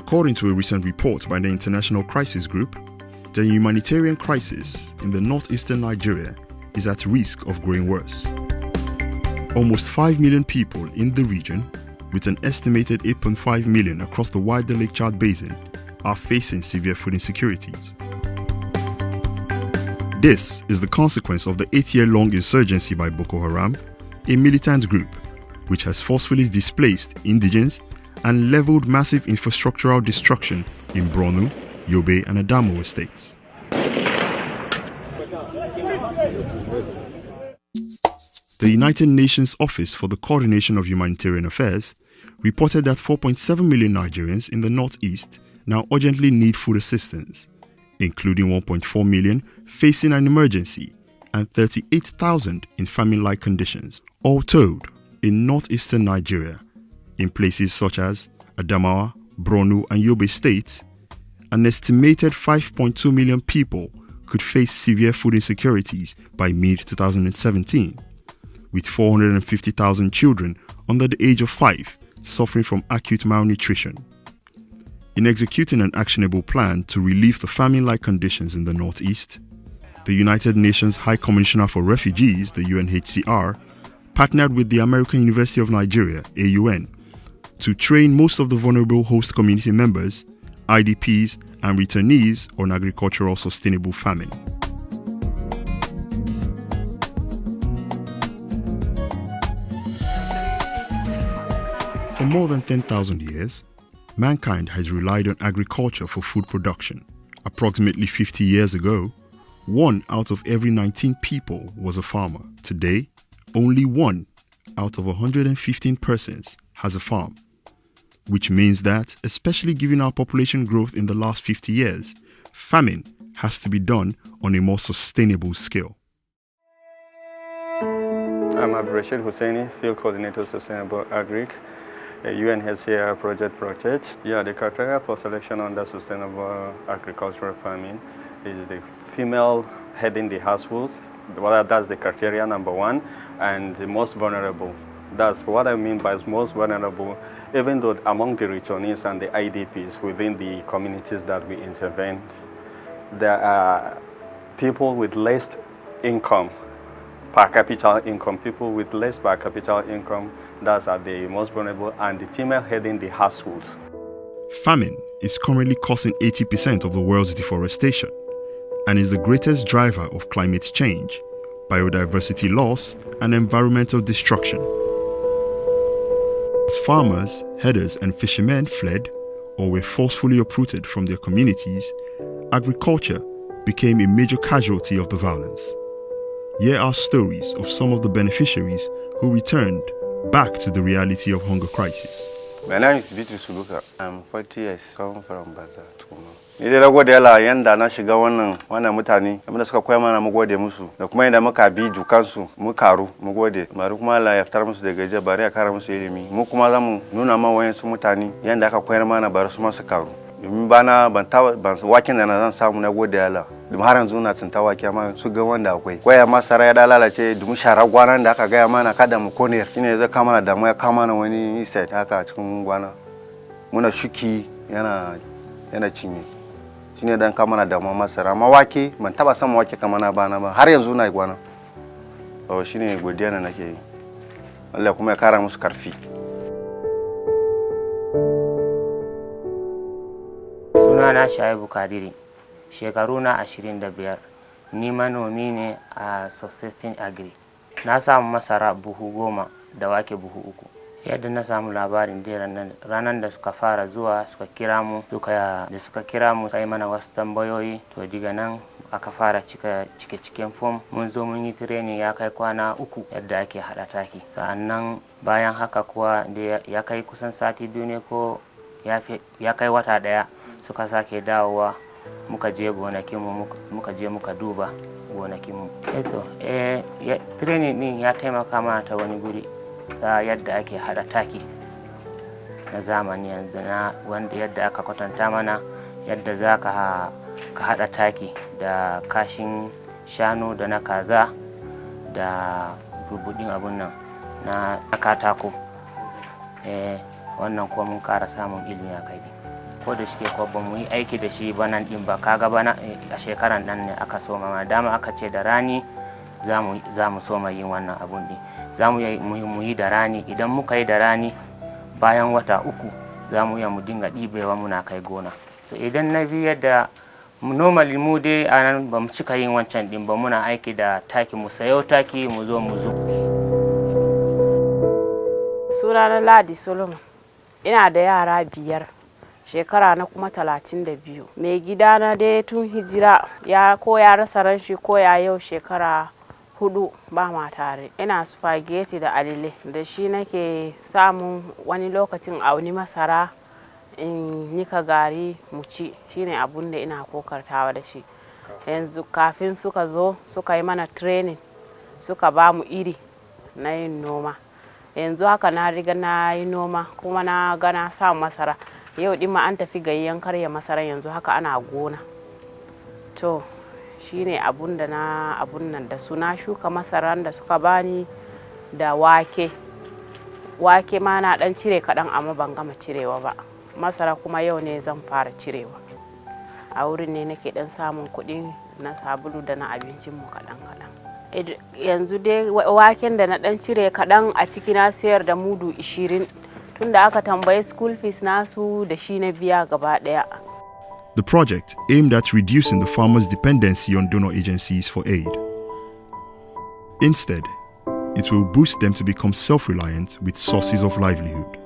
According to a recent report by the International Crisis Group, the humanitarian crisis in the northeastern Nigeria is at risk of growing worse. Almost 5 million people in the region, with an estimated 8.5 million across the wider Lake Chad Basin, are facing severe food insecurities. This is the consequence of the 8-year-long insurgency by Boko Haram, a militant group which has forcefully displaced indigents and leveled massive infrastructural destruction in Borno, Yobe and Adamawa states. The United Nations Office for the Coordination of Humanitarian Affairs reported that 4.7 million Nigerians in the northeast now urgently need food assistance, including 1.4 million facing an emergency and 38,000 in famine-like conditions. All told, in northeastern Nigeria, in places such as Adamawa, Borno and Yobe states, an estimated 5.2 million people could face severe food insecurities by mid-2017, with 450,000 children under the age of 5 suffering from acute malnutrition. In executing an actionable plan to relieve the famine-like conditions in the northeast, the United Nations High Commissioner for Refugees, the UNHCR, partnered with the American University of Nigeria, AUN, to train most of the vulnerable host community members, IDPs, and returnees on agricultural sustainable farming. For more than 10,000 years, mankind has relied on agriculture for food production. Approximately 50 years ago, 1 out of every 19 people was a farmer. Today, only 1 out of 115 persons has a farm, which means that, especially given our population growth in the last 50 years, farming has to be done on a more sustainable scale. I'm Abdurrashid Hussaini, Field Coordinator Sustainable Agric, a UNHCR project. Yeah, the criteria for selection under sustainable agricultural farming is the female heading the households. Well, that's the criteria number 1, and the most vulnerable. That's what I mean by most vulnerable, even though among the returnees and the IDPs within the communities that we intervene, there are people with less income, per capita income, people with less per capita income, that are the most vulnerable, and the female heading the households. Famine is currently causing 80% of the world's deforestation and is the greatest driver of climate change, biodiversity loss, and environmental destruction. As farmers, herders, and fishermen fled or were forcefully uprooted from their communities, agriculture became a major casualty of the violence. Here are stories of some of the beneficiaries who returned back to the reality of hunger crisis. My name is Beatrice Luka. I'm 40 years, come from Baza, Tukuma. Ni dai gode Allah yanda na shiga wannan mutane abinda suka koya mana mu gode musu da kuma yanda muka bi dukansu mu karu mu gode bari kuma Allah ya fitar musu daga gajiya bari ya kara musu ilimi mu kuma zamu nuna ma wayansu mutane yanda aka koyar mana bari su ma su karu domin ban wakin da na zan samu na gode Allah domin har yanzu na tsinta waki amma su ga wanda akwai waya masara ya da lalace domin shara gwanan da aka gaya mana kada mu kone shine zai kama da mu ya kama na wani set haka cikin gwana muna shuki yana cinye shine dan kama na da mu masara amma wake ban taba san wake kamar na bana ba har yanzu na gwana to shine godiya na nake yi Allah kuma ya kara musu karfi. Sunana Shaibu Kadiri, shekaru na 25, ni manomi ne a Sustainable Agri. Na samu masara buhu 10 da wake buhu 3. Yadda na samu labarin dai ranar da suka fara zuwa suka kira mu sai mana wasu tambayoyi, to diga nan aka fara cike form. Mun zo mun yi training ya kai kwana 3 yadda ake hada taki. Sa'annan bayan haka kuwa da ya kai kusan sati 2 ne ko ya kai wata 1 suka sake dawowa muka je gonakinmu muka duba gonakinmu. Training din ya taimaka mana ta wani guri ta yadda ake hada taki na zamani yanzu na wanda yadda aka kwatanta mana yadda za ka hada taki da kashin shanu da na kaza da rubudin abun nan na katako. Wannan kuma mun kara samun ilimi a kai. ko da shike ko ba mu yi aiki da shi banan din ba, kaga bana a shekaran nan ne aka soma ma dama aka ce da rani za mu soma yin wannan abun din. Za mu yi da rani, idan muka yi da rani bayan wata 3 za mu mu dinga ɗibewa muna kai gona. To idan na bi yadda normally mu dai a nan ba mu cika yin wancan din ba, muna aiki da taki, mu sayo taki mu zo mu zo. Sunana Ladi Solomon, ina da yara 5, shekara na kuma 32. Mai gidana dai tun hijira ya rasa ranshi ko ya yau shekara 4 ba ma tare. Ina spaghetti da alele, da shi nake samun wani lokacin auni masara in nika gari mu ci, shine abun da ina kokartawa da shi. Yanzu kafin suka zo suka yi mana training, suka ba mu iri na yin noma. Yanzu haka na riga na yi noma kuma na gana samu masara. Yau din ma an tafi gayyan karya masara, yanzu haka ana gona. To shine abun nan da su na shuka masaran da suka bani da wake ma na dan cire kaɗan amma ban gama cirewa ba. Masara kuma yau ne zan fara cirewa. A wurin ne nake dan samun kuɗi na sabulu da na abincinmu kaɗan. Yanzu dai waken da na dan cire kaɗan a ciki na sayar da mudu 20, tunda aka tambaye school fees nasu da shi na biya gaba ɗaya. The project aimed at reducing the farmers' dependency on donor agencies for aid. Instead, it will boost them to become self-reliant with sources of livelihood.